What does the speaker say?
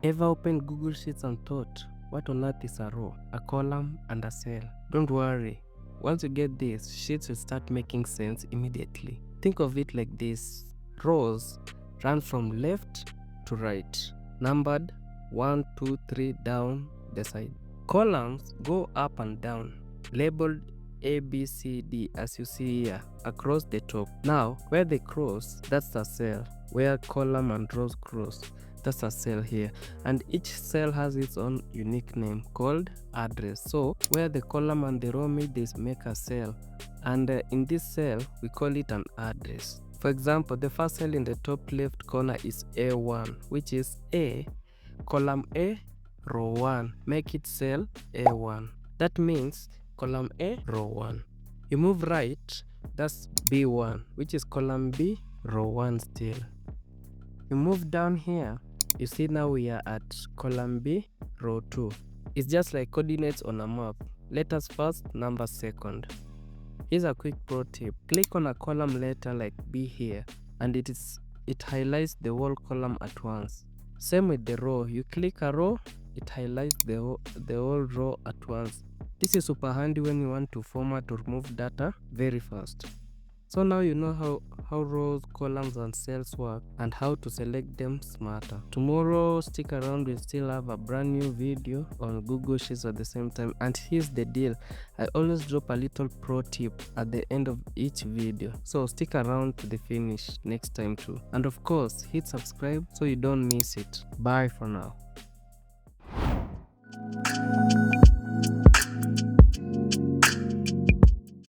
Ever opened Google Sheets and thought, what on earth is a row, a column, and a cell? Don't worry. Once you get this, sheets will start making sense immediately. Think of it like this. Rows run from left to right, numbered 1, 2, 3 down the side. Columns go up and down, labeled A, B, C, D as you see here, across the top. Now, where they cross, that's a cell. Where column and rows cross, that's a cell here, and each cell has its own unique name called address. So where the column and the row meet, they make a cell, and in this cell we call it an address. For example, the first cell in the top left corner is A1, which is A, column A, row 1. Make it cell A1. That means column A, row 1. You move right, that's B1, which is column B, row 1 still. You move down here, you see now we are at column B, row 2. It's just like coordinates on a map. Letters first, numbers second. Here's a quick pro tip. Click on a column letter like B here, and it highlights the whole column at once. Same with the row. You click a row, it highlights the whole row at once. This is super handy when you want to format or remove data very fast. So now you know how rows, columns, and cells work and how to select them smarter. Tomorrow, stick around, we'll still have a brand new video on Google Sheets at the same time. And here's the deal, I always drop a little pro tip at the end of each video. So stick around to the finish next time too. And of course, hit subscribe so you don't miss it. Bye for now.